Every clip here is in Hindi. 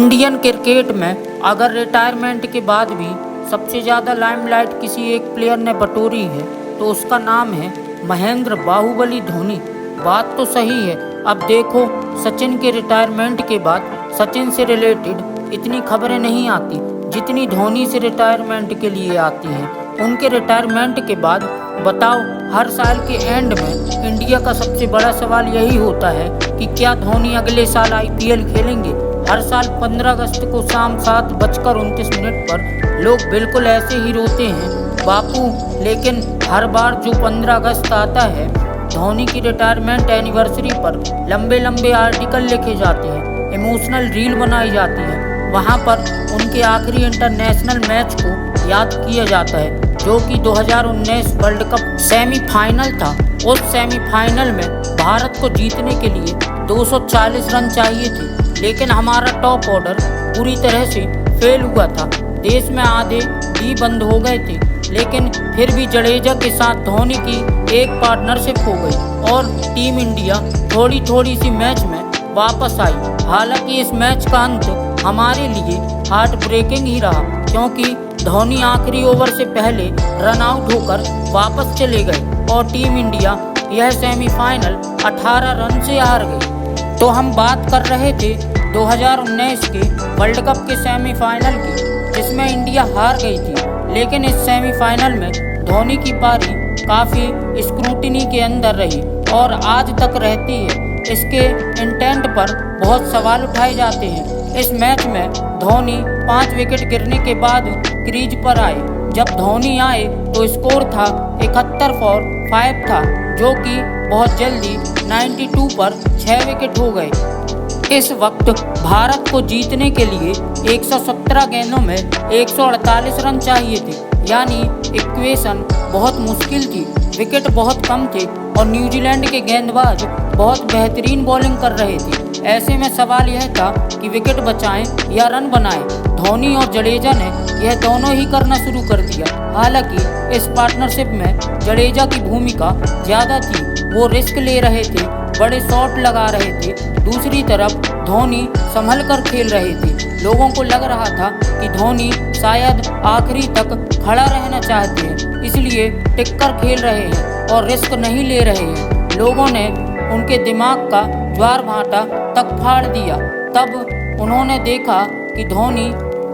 इंडियन क्रिकेट में अगर रिटायरमेंट के बाद भी सबसे ज़्यादा लाइमलाइट किसी एक प्लेयर ने बटोरी है तो उसका नाम है महेंद्र बाहुबली धोनी। बात तो सही है। अब देखो, सचिन के रिटायरमेंट के बाद सचिन से रिलेटेड इतनी खबरें नहीं आती जितनी धोनी से रिटायरमेंट के लिए आती हैं। उनके रिटायरमेंट के बाद बताओ, हर साल के एंड में इंडिया का सबसे बड़ा सवाल यही होता है कि क्या धोनी अगले साल IPL खेलेंगे। हर साल 15 अगस्त को शाम 7:29 पर लोग बिल्कुल ऐसे ही रोते हैं बापू, लेकिन हर बार जो 15 अगस्त आता है धोनी की रिटायरमेंट एनिवर्सरी पर लंबे लंबे आर्टिकल लिखे जाते हैं, इमोशनल रील बनाई जाती है। वहां पर उनके आखिरी इंटरनेशनल मैच को याद किया जाता है जो कि 2019 वर्ल्ड कप सेमीफाइनल था। उस सेमीफाइनल में भारत को जीतने के लिए 240 रन चाहिए थे, लेकिन हमारा टॉप ऑर्डर पूरी तरह से फेल हुआ था। देश में आधे डी बंद हो गए थे, लेकिन फिर भी जडेजा के साथ धोनी की एक पार्टनरशिप हो गई और टीम इंडिया थोड़ी थोड़ी सी मैच में वापस आई। हालांकि इस मैच का अंत हमारे लिए हार्ट ब्रेकिंग ही रहा, क्योंकि धोनी आखिरी ओवर से पहले रन आउट होकर वापस चले गए और टीम इंडिया यह सेमीफाइनल 18 रन से हार गई। तो हम बात कर रहे थे 2019 के वर्ल्ड कप के सेमीफाइनल की, जिसमें इंडिया हार गई थी। लेकिन इस सेमीफाइनल में धोनी की पारी काफ़ी स्क्रूटिनी के अंदर रही और आज तक रहती है। इसके इंटेंट पर बहुत सवाल उठाए जाते हैं। इस मैच में धोनी 5 विकेट गिरने के बाद क्रीज पर आए। जब धोनी आए तो स्कोर था 71 फॉर 5 था, जो कि बहुत जल्दी 92 पर 6 विकेट हो गए। इस वक्त भारत को जीतने के लिए 117 गेंदों में 148 रन चाहिए थे, यानी इक्वेशन बहुत मुश्किल थी। विकेट बहुत कम थे और न्यूजीलैंड के गेंदबाज बहुत बेहतरीन बॉलिंग कर रहे थे। ऐसे में सवाल यह था कि विकेट बचाएं या रन बनाएं। धोनी और जडेजा ने यह दोनों ही करना शुरू कर दिया। हालांकि इस पार्टनरशिप में जडेजा की भूमिका ज़्यादा थी। वो रिस्क ले रहे थे, बड़े शॉट लगा रहे थे। दूसरी तरफ धोनी संभल कर खेल रहे थे। लोगों को लग रहा था कि धोनी शायद आखिरी तक खड़ा रहना चाहते हैं, इसलिए टिक कर खेल रहे हैं और रिस्क नहीं ले रहे हैं। लोगों ने उनके दिमाग का ज्वार भाटा तक फाड़ दिया। तब उन्होंने देखा कि धोनी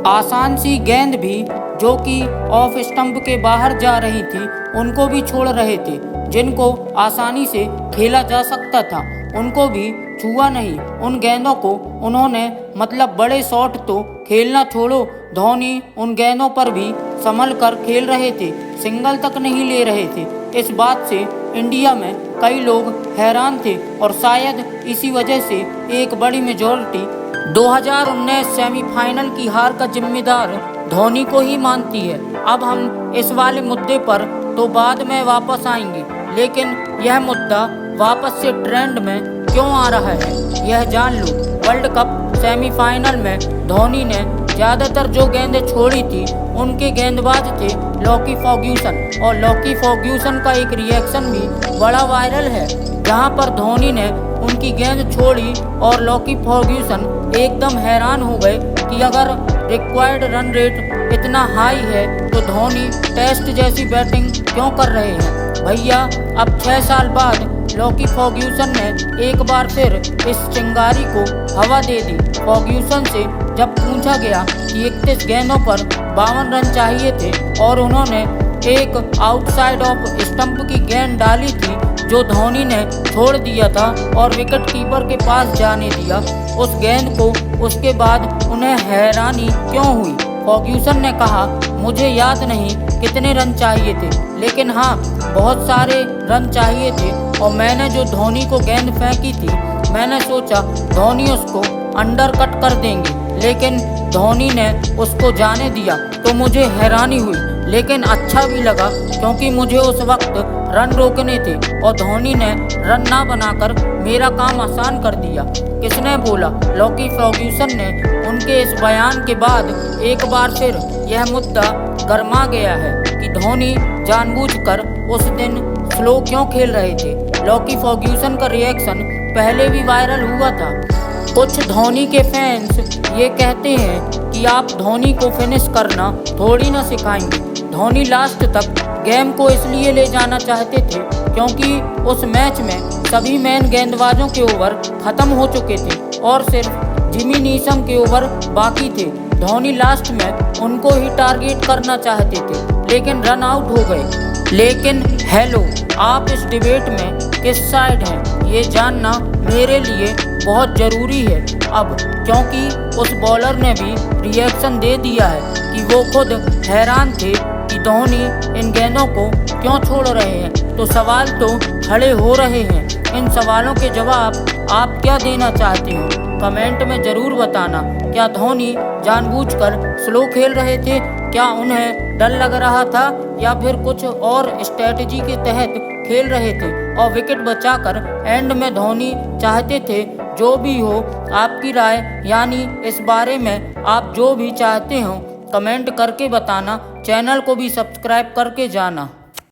आसान सी गेंद भी जो कि ऑफ स्टंप के बाहर जा रही थी उनको भी छोड़ रहे थे। जिनको आसानी से खेला जा सकता था उनको भी छुआ नहीं। उन गेंदों को उन्होंने बड़े शॉट तो खेलना छोड़ो, धोनी उन गेंदों पर भी संभल कर खेल रहे थे, सिंगल तक नहीं ले रहे थे। इस बात से इंडिया में कई लोग हैरान थे और शायद इसी वजह से एक बड़ी मेजॉरिटी 2019 सेमीफाइनल की हार का जिम्मेदार धोनी को ही मानती है। अब हम इस वाले मुद्दे पर तो बाद में वापस आएंगे, लेकिन यह मुद्दा वापस से ट्रेंड में क्यों आ रहा है यह जान लो। वर्ल्ड कप सेमीफाइनल में धोनी ने ज़्यादातर जो गेंदें छोड़ी थी उनके गेंदबाज थे लॉकी फर्ग्यूसन, और लॉकी फर्ग्यूसन का एक रिएक्शन भी बड़ा वायरल है, जहां पर धोनी ने उनकी गेंद छोड़ी और लॉकी फर्ग्यूसन एकदम हैरान हो गए कि अगर रिक्वायर्ड रन रेट इतना हाई है तो धोनी टेस्ट जैसी बैटिंग क्यों कर रहे हैं भैया। अब 6 साल बाद लॉकी फर्ग्यूसन ने एक बार फिर इस चिंगारी को हवा दे दी। फर्ग्यूसन से जब पूछा गया कि 31 गेंदों पर 52 रन चाहिए थे और उन्होंने एक आउटसाइड ऑफ स्टंप की गेंद डाली थी जो धोनी ने छोड़ दिया था और विकेट कीपर के पास जाने दिया उस गेंद को, उसके बाद उन्हें हैरानी क्यों हुई। फर्ग्यूसन ने कहा, मुझे याद नहीं कितने रन चाहिए थे, लेकिन हाँ बहुत सारे रन चाहिए थे और मैंने जो धोनी को गेंद फेंकी थी मैंने सोचा धोनी उसको अंडर कट कर देंगे, लेकिन धोनी ने उसको जाने दिया तो मुझे हैरानी हुई, लेकिन अच्छा भी लगा क्योंकि मुझे उस वक्त रन रोकने थे और धोनी ने रन ना बनाकर मेरा काम आसान कर दिया। किसने बोला? लॉकी फर्ग्यूसन ने। उनके इस बयान के बाद एक बार फिर यह मुद्दा गर्मा गया है कि धोनी जानबूझकर उस दिन स्लो क्यों खेल रहे थे। लॉकी फर्ग्यूसन का रिएक्शन पहले भी वायरल हुआ था कुछ धोनी के फैंस ये कहते हैं कि आप धोनी को फिनिश करना थोड़ी ना सिखाएंगे। धोनी लास्ट तक गेम को इसलिए ले जाना चाहते थे क्योंकि उस मैच में सभी मेन गेंदबाजों के ओवर खत्म हो चुके थे और सिर्फ जिमी नीशम के ओवर बाकी थे। धोनी लास्ट में उनको ही टारगेट करना चाहते थे लेकिन रन आउट हो गए। लेकिन हेलो, आप इस डिबेट में किस साइड हैं ये जानना मेरे लिए बहुत ज़रूरी है अब, क्योंकि उस बॉलर ने भी रिएक्शन दे दिया है कि वो खुद हैरान थे कि धोनी इन गेंदों को क्यों छोड़ रहे हैं। तो सवाल तो खड़े हो रहे हैं। इन सवालों के जवाब आप क्या देना चाहते हो कमेंट में ज़रूर बताना। क्या धोनी जानबूझकर स्लो खेल रहे थे? क्या उन्हें डर लग रहा था या फिर कुछ और स्ट्रेटजी के तहत खेल रहे थे और विकेट बचाकर एंड में धोनी चाहते थे? जो भी हो, आपकी राय यानी इस बारे में आप जो भी चाहते हो कमेंट करके बताना। चैनल को भी सब्सक्राइब करके जाना।